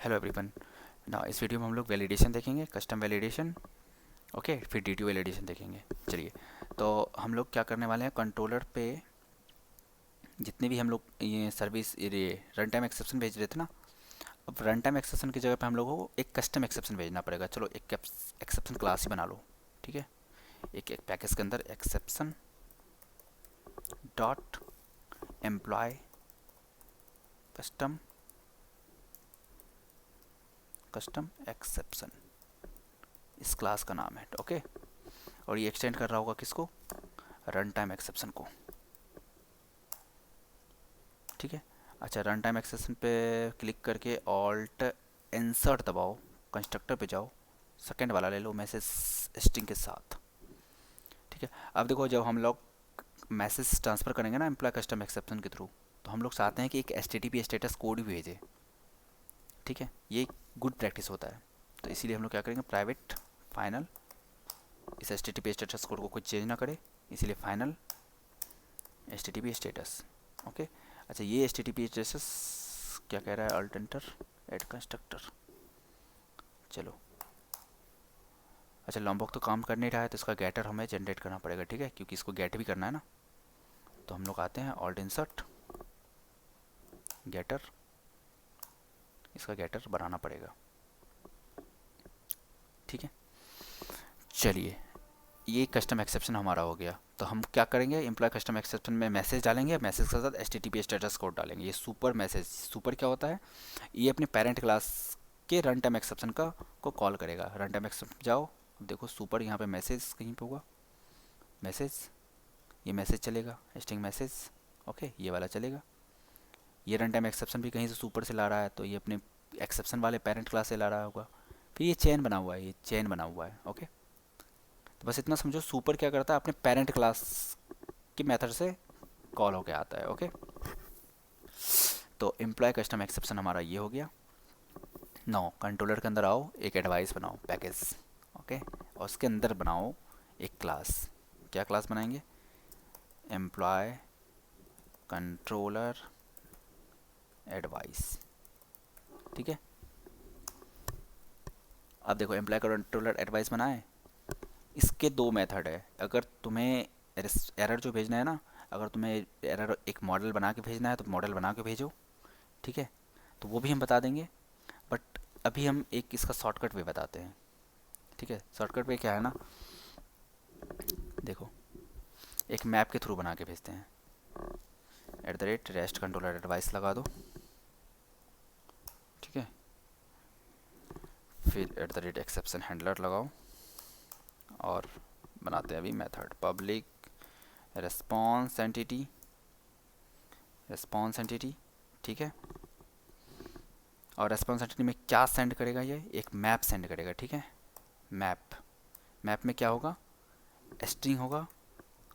Hello everyone. ना इस video में हम लोग वैलिडेशन देखेंगे, कस्टम वैलिडेशन। ओके, फिर डी वैलिडेशन देखेंगे। चलिए, तो हम लोग क्या करने वाले हैं, कंट्रोलर पे जितने भी हम लोग ये सर्विस ये रन टाइम एक्सेप्शन भेज रहे थे ना, अब रन टाइम एक्सेप्शन की जगह पे हम लोगों को एक कस्टम एक्सेप्शन भेजना पड़ेगा। चलो एक एक्सेप्शन क्लास ही बना लो। ठीक है, एक पैकेज के अंदर exception dot employee custom custom exception, इस क्लास का नाम है। ओके, और ये एक्सटेंड कर रहा होगा किसको, रन टाइम एक्सेप्शन को। ठीक है, अच्छा, रन टाइम एक्सेप्शन पे क्लिक करके ऑल्ट इंसर्ट दबाओ, कंस्ट्रक्टर पे जाओ, सेकेंड वाला ले लो मैसेज स्ट्रिंग के साथ। ठीक है, अब देखो जब हम लोग मैसेज ट्रांसफ़र करेंगे ना एम्प्लॉय कस्टम एक्सेप्शन के थ्रू, तो हम लोग चाहते हैं कि एक H T T P status code भी भेजे। ठीक है, ये गुड प्रैक्टिस होता है। तो इसीलिए हम लोग क्या करेंगे, प्राइवेट फाइनल, इस H T T P status code को कोई चेंज ना करे, इसीलिए final H T T P status. Okay, अच्छा, ये H T T P status क्या कह रहा है, अल्टेंटर एड कंस्ट्रक्टर। चलो, अच्छा, लॉम्बॉक तो काम कर नहीं रहा है, तो इसका गेटर हमें जनरेट करना पड़ेगा। ठीक है, क्योंकि इसको गेट भी करना है ना। तो हम लोग आते हैं ऑल्ट इंसर्ट गेटर, इसका गेटर बनाना पड़ेगा। ठीक है, चलिए, ये कस्टम एक्सेप्शन हमारा हो गया। तो हम क्या करेंगे, एम्प्लॉय कस्टम एक्सेप्शन में मैसेज डालेंगे, मैसेज के साथ H T T P status code डालेंगे। ये सुपर मैसेज, सुपर क्या होता है, ये अपने पेरेंट क्लास के रन टाइम एक्सेप्शन का को कॉल करेगा। रन टाइम एक्सेप्शन जाओ, देखो सुपर यहाँ पे मैसेज कहीं पे होगा, मैसेज, ये मैसेज चलेगा, स्ट्रिंग मैसेज। ओके, ये वाला चलेगा। ये रन टाइम एक्सेप्शन भी कहीं से सुपर से ला रहा है, तो ये अपने एक्सेप्शन वाले पेरेंट क्लास से ला रहा होगा। फिर ये चेन बना हुआ है, ये चेन बना हुआ है। ओके, तो बस इतना समझो, सुपर क्या करता है, अपने पेरेंट क्लास की मेथड से कॉल होके आता है। ओके, तो एम्प्लॉय कस्टम एक्सेप्शन हमारा ये हो गया। नो, कंट्रोलर के अंदर आओ, एक एडवाइस बनाओ पैकेज। ओके, और उसके अंदर बनाओ एक क्लास। क्या क्लास बनाएंगे, एम्प्लॉय कंट्रोलर एडवाइस। ठीक है, अब देखो एम्प्लॉय कंट्रोलर एडवाइस बनाए, इसके दो मेथड है। अगर तुम्हें एरर जो भेजना है ना, अगर तुम्हें एरर एक मॉडल बना के भेजना है तो मॉडल बना के भेजो। ठीक है, तो वो भी हम बता देंगे, बट अभी हम एक इसका शॉर्टकट वे बताते हैं। ठीक है, शॉर्टकट वे क्या है ना, देखो, एक मैप के थ्रू बना के भेजते हैं। At the rate rest controller advice लगा दो। ठीक है, फिर at the rate exception handler लगाओ, और बनाते हैं अभी method public response entity, response entity. ठीक है, और रिस्पॉन्स एंटिटी में क्या सेंड करेगा, ये एक मैप सेंड करेगा। ठीक है, मैप, मैप में क्या होगा, स्ट्रिंग होगा,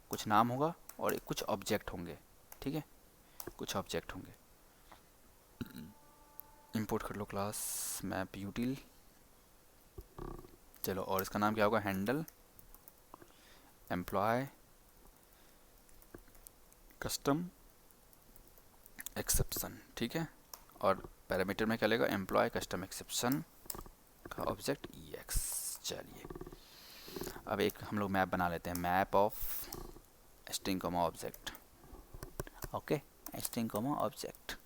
कुछ नाम होगा, और कुछ ऑब्जेक्ट होंगे। ठीक है, कुछ ऑब्जेक्ट होंगे। इंपोर्ट कर लो क्लास मैप यूटिल। चलो, और इसका नाम क्या होगा, हैंडल एम्प्लॉय कस्टम एक्सेप्शन। ठीक है, और पैरामीटर में क्या लेगा, एम्प्लॉय कस्टम एक्सेप्शन का ऑब्जेक्ट EX। चलिए, अब एक हम लोग मैप बना लेते हैं, map of string comma object. Okay, string comma object,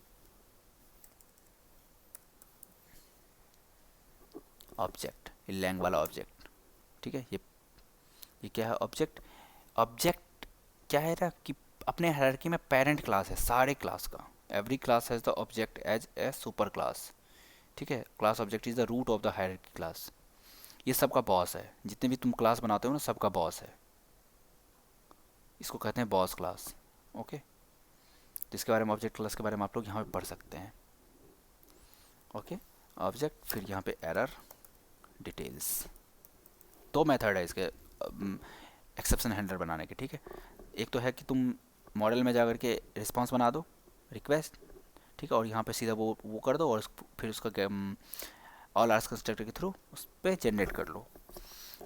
object lang वाला ऑब्जेक्ट। ठीक है, ये क्या है, ऑब्जेक्ट। ऑब्जेक्ट क्या है ना, कि अपने हायरार्की में पेरेंट क्लास है सारे क्लास का। Every class has the object as a super class. ठीक है, class object is the root of the hierarchy class. ये सबका बॉस है, जितने भी तुम क्लास बनाते हो ना, सबका बॉस है। इसको कहते हैं बॉस क्लास। ओके, जिसके बारे में, ऑब्जेक्ट क्लास के बारे में आप लोग यहाँ पे पढ़ सकते हैं। ओके, ऑब्जेक्ट, फिर यहाँ पे एरर डिटेल्स। दो मेथड है इसके एक्सेप्शन हैंडलर बनाने के। ठीक है, एक तो है कि तुम मॉडल में जा कर के रिस्पॉन्स बना दो, रिक्वेस्ट। ठीक है, और यहाँ पे सीधा वो कर दो, और फिर उसका ऑल आर्स कंस्ट्रक्टर के थ्रू उस पर जनरेट कर लो।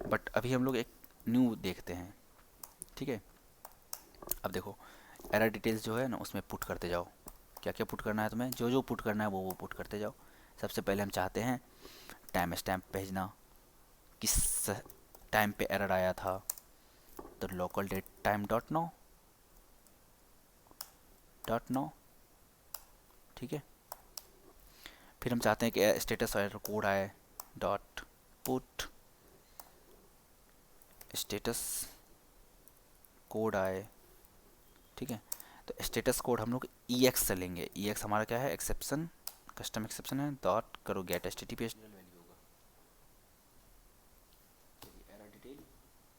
बट अभी हम लोग एक न्यू देखते हैं। ठीक है, अब देखो, एरर डिटेल्स जो है ना, उसमें पुट करते जाओ। क्या क्या पुट करना है तुम्हें, जो जो पुट करना है वो पुट करते जाओ। सबसे पहले हम चाहते हैं टाइम स्टैम्प भेजना, किस टाइम पे एरर आया था, तो लोकल डेट टाइम .नो, ठीक है। फिर हम चाहते हैं कि स्टेटस एरर कोड आए, डॉट पुट स्टेटस कोड आए, ठीक है। तो स्टेटस कोड हम लोग EX से लेंगे, EX हमारा क्या है, एक्सेप्शन, कस्टम एक्सेप्शन है, डॉट करो गेट HTTP एरर डिटेल।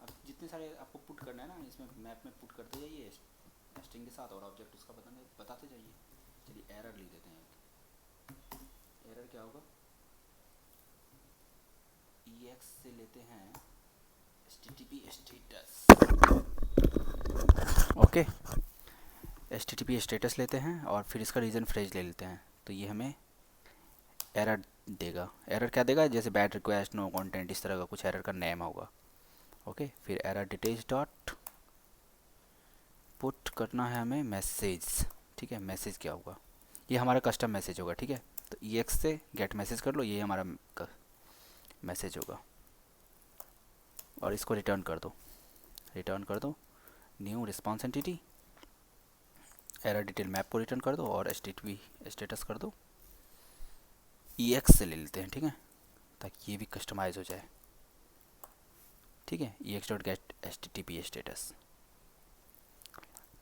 अब जितने सारे आपको पुट करना है ना, इसमें मैप में पुट करते जाइए स्ट्रिंग के साथ, और ऑब्जेक्ट उसका बताते जाइए। चलिए एरर लिख देते हैं। एरर क्या होगा, EX से लेते हैं HTTP status, okay. HTTP status लेते हैं और फिर इसका रीजन फ्रेज ले लेते हैं, तो ये हमें एरर देगा। एरर क्या देगा, जैसे बैड रिक्वेस्ट, नो कंटेंट, इस तरह का कुछ एरर का नेम होगा, ओके। फिर एरर डिटेल्स डॉट पुट करना है हमें मैसेज, ठीक है। मैसेज क्या होगा, ये हमारा कस्टम मैसेज होगा, ठीक है। तो EX से गेट मैसेज कर लो, ये हमारा मैसेज होगा, और इसको रिटर्न कर दो new response entity, error detail map को रिटर्न कर दो, और HTTP स्टेटस कर दो। EX से ले लेते हैं, ठीक है, ताकि ये भी कस्टमाइज हो जाए, ठीक है। EX dot gate HTTP status,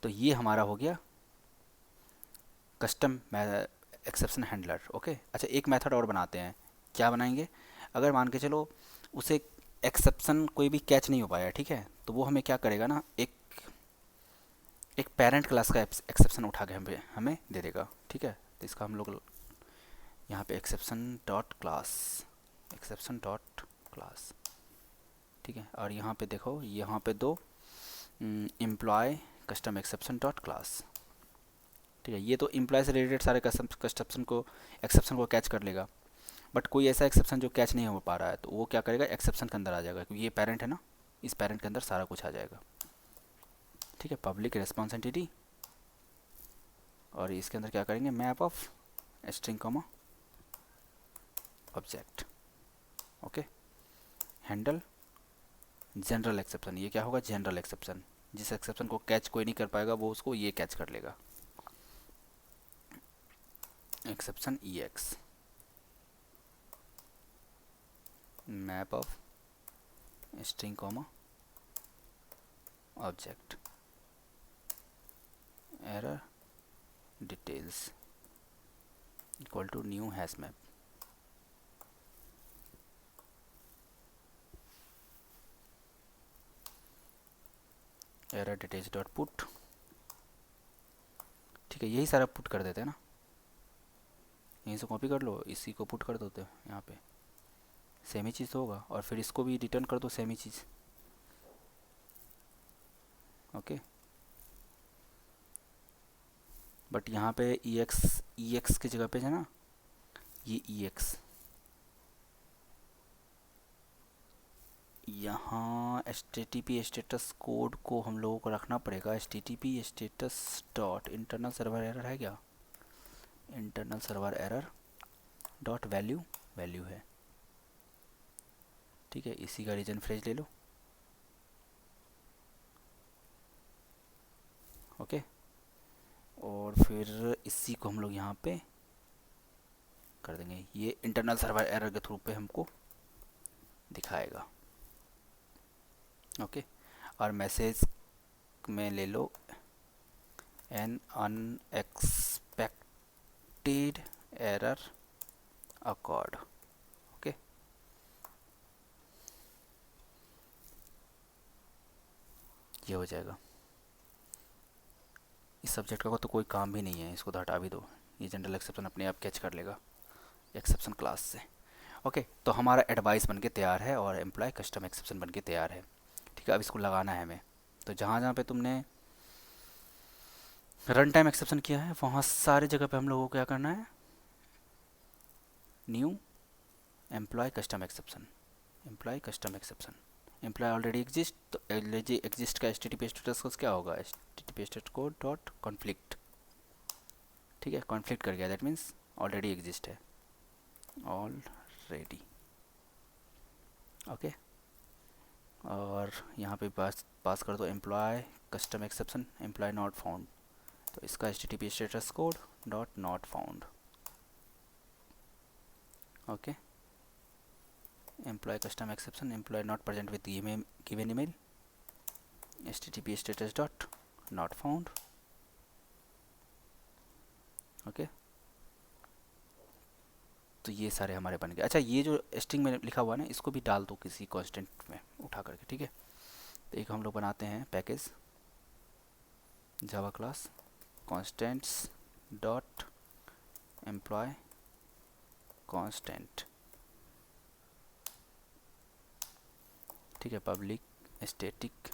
तो ये हमारा हो गया कस्टम एक्सेप्शन हैंडलर, ओके। अच्छा, एक मेथड और बनाते हैं। क्या बनाएंगे, अगर मान के चलो उसे एक्सेप्शन कोई भी कैच नहीं हो पाया, ठीक है, तो वो हमें क्या करेगा ना, एक पेरेंट क्लास का एक्सेप्शन उठा के हमें दे देगा, ठीक है। तो इसका हम लोग यहाँ पे एक्सेप्शन डॉट क्लास, ठीक है। और यहाँ पे देखो, यहाँ पे दो employee custom exception dot class, ठीक है। ये तो एम्प्लॉय से रिलेटेड सारे एक्सेप्शन को कैच कर लेगा, बट कोई ऐसा एक्सेप्शन जो कैच नहीं हो पा रहा है, तो वो क्या करेगा, एक्सेप्शन के अंदर आ जाएगा, क्योंकि ये पेरेंट है ना, इस पेरेंट के अंदर सारा कुछ आ जाएगा, ठीक है। पब्लिक रिस्पॉन्स एंटिटी, और इसके अंदर क्या करेंगे, map of string comma object, okay. Handle general exception, ये क्या होगा, जनरल एक्सेप्शन, जिस एक्सेप्शन को कैच कोई नहीं कर पाएगा वो उसको ये कैच कर लेगा, exception EX, map of string comma object, error details equal to new hash map, error details dot put, ठीक है। यही सारा पुट कर देते हैं ना, यहीं से कॉपी कर लो, इसी को पुट कर देते हैं यहाँ पे, सेम ही चीज़ होगा, और फिर इसको भी रिटर्न कर दो, same he cheese, okay. But यहाँ पे EX की जगह पे है ना, ये EX यहाँ HTTP स्टेटस कोड को हम लोगों को रखना पड़ेगा, HTTP status dot internal server error है क्या, internal server error dot value है, ठीक है। इसी का रीजन फ्रेज ले लो, ओके। और फिर इसी को हम लोग यहाँ पे कर देंगे, ये इंटरनल सर्वर एरर के थ्रू पे हमको दिखाएगा, ओके। और मैसेज में ले लो an unexpected error occurred, okay. ये हो जाएगा। इस सब्जेक्ट का तो कोई काम भी नहीं है, इसको तो हटा भी दो, ये जनरल एक्सेप्शन अपने आप कैच कर लेगा एक्सेप्शन क्लास से, ओके। तो हमारा एडवाइस बन के तैयार है, और एम्प्लॉय कस्टम एक्सेप्शन बन के तैयार है, ठीक है। अब इसको लगाना है हमें, तो जहाँ जहाँ पे तुमने रन टाइम एक्सेप्शन किया है, वहाँ सारे जगह पे हम लोगों को क्या करना है, new employee custom exception, employee already exist, तो एग्जिस्ट का HTTP स्टेटस क्या होगा, HTTP status code dot conflict, ठीक है। कॉन्फ्लिक्ट कर गया, दैट मीन्स ऑलरेडी एग्जिस्ट है, ऑलरेडी। ओके, और यहाँ पे पास कर दो employee custom exception employee not found, तो इसका HTTP status code dot not found. Okay, employee custom exception employee not present with given email HTTP status dot not found. Okay, तो ये सारे हमारे बन गए। अच्छा, ये जो स्ट्रिंग में लिखा हुआ है ना, इसको भी डाल दो किसी कांस्टेंट में उठा करके, ठीक है। तो एक हम लोग बनाते हैं package Java class constants dot employee constant, ठीक है, पब्लिक स्टैटिक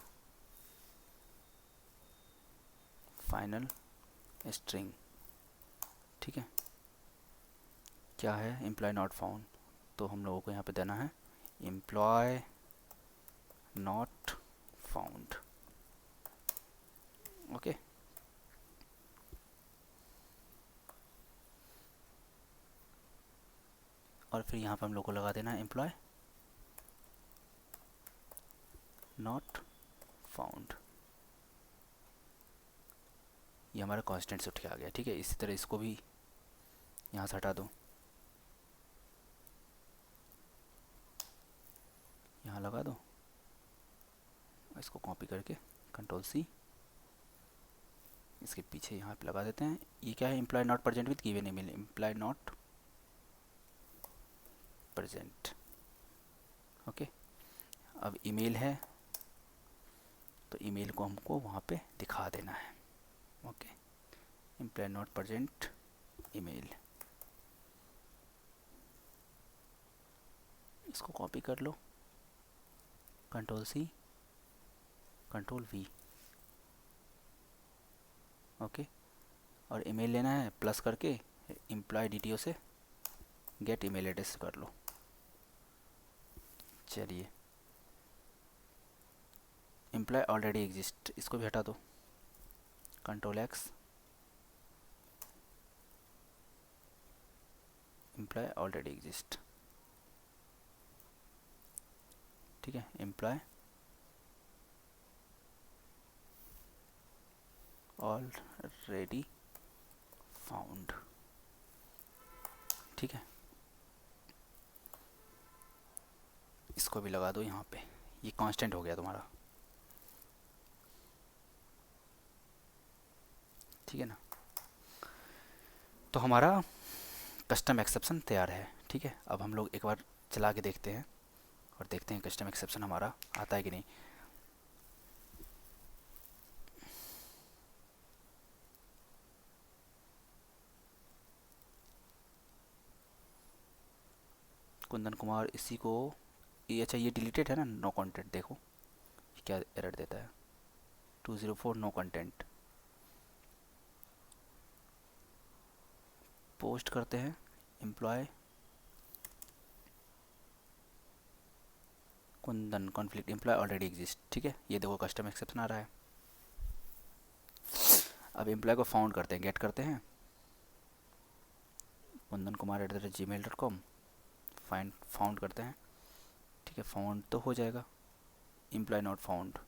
फाइनल स्ट्रिंग, ठीक है। क्या है एम्प्लॉय नॉट फाउंड, तो हम लोगों को यहाँ पे देना है एम्प्लॉय नॉट फाउंड। ओके, और फिर यहाँ पे हम लोग को लगा देना है एम्प्लॉय नॉट फाउंड। ये हमारा कांस्टेंट से उठ के आ गया, ठीक है। इसी तरह इसको भी यहाँ से हटा दो, यहाँ लगा दो, इसको कॉपी करके Ctrl+C इसके पीछे यहाँ पे लगा देते हैं। ये क्या है, employee not present with given email, employee not present. Okay, अब ईमेल है तो ईमेल को हमको वहाँ पे दिखा देना है। Okay, employee not present email, इसको कॉपी कर लो Ctrl+C Ctrl+V। ओके, और ईमेल लेना है प्लस करके एम्प्लॉय DTO से गेट ईमेल एड्रेस कर लो। चलिए, एम्प्लॉय ऑलरेडी एग्जिस्ट, इसको भी हटा दो Ctrl+X एम्प्लॉय ऑलरेडी एग्जिस्ट, ठीक है। एम्प्लॉय ऑलरेडी फाउंड, ठीक है। इसको भी लगा दो यहाँ पे, ये कांस्टेंट हो गया तुम्हारा, ठीक है ना। तो हमारा कस्टम एक्सेप्शन तैयार है, ठीक है। अब हम लोग एक बार चला के देखते हैं और देखते हैं कस्टम एक्सेप्शन हमारा आता है कि नहीं। कुंदन कुमार, इसी को ये, अच्छा ये डिलीटेड है ना, नो कंटेंट, देखो ये क्या एरर देता है, 204 नो कंटेंट। पोस्ट करते हैं एम्प्लॉय कुंदन कॉन्फ्लिक्ट एम्प्लॉय ऑलरेडी एग्जिस्ट, ठीक है। ये देखो कस्टम एक्सेप्शन आ रहा है। अब एम्प्लॉय को फाउंड करते हैं, गेट करते हैं Kundan Kumar @gmail.com, find found करते हैं, ठीक है। फाउंड तो हो जाएगा, एम्प्लॉय नॉट फाउंड,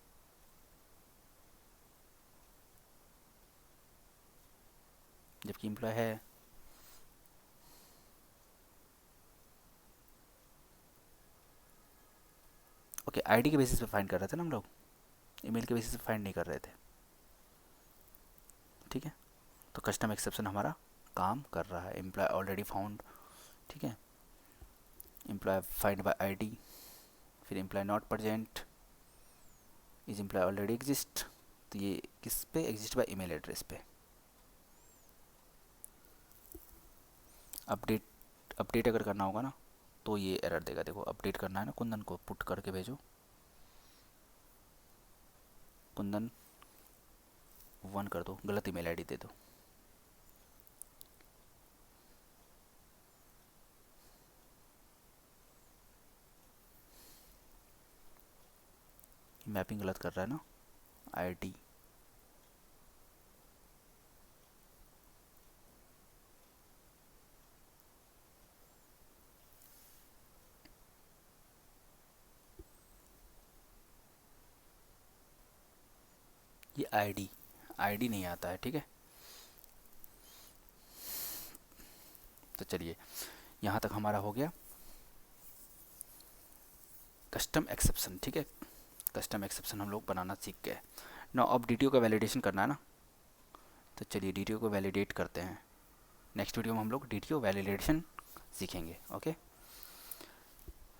जबकि एम्प्लॉय है। ओके, आईडी के बेसिस पे फाइंड कर रहे थे ना हम लोग, ईमेल के बेसिस पे फाइंड नहीं कर रहे थे, ठीक है। तो कस्टम एक्सेप्शन हमारा काम कर रहा है, एम्प्लॉय ऑलरेडी फाउंड, ठीक है। एम्प्लॉय फाइंड बाय आईडी, फिर employee not present is employee already exist, तो ये किस पे एग्जिस्ट बाय ईमेल एड्रेस पे। अपडेट अगर करना होगा ना तो ये एरर देगा, देखो अपडेट करना है ना, कुंदन को पुट करके भेजो, कुंदन 1 कर दो, गलत ईमेल आईडी दे दो। मैपिंग गलत कर रहा है ना, आईडी ये आईडी आईडी नहीं आता है, ठीक है। तो चलिए यहाँ तक हमारा हो गया कस्टम एक्सेप्शन, ठीक है। कस्टम एक्सेप्शन हम लोग बनाना सीख गए। ना अब डीटीओ का वैलिडेशन करना है ना, तो चलिए डीटीओ को वैलिडेट करते हैं। नेक्स्ट वीडियो में हम लोग डीटीओ वैलिडेशन सीखेंगे। ओके।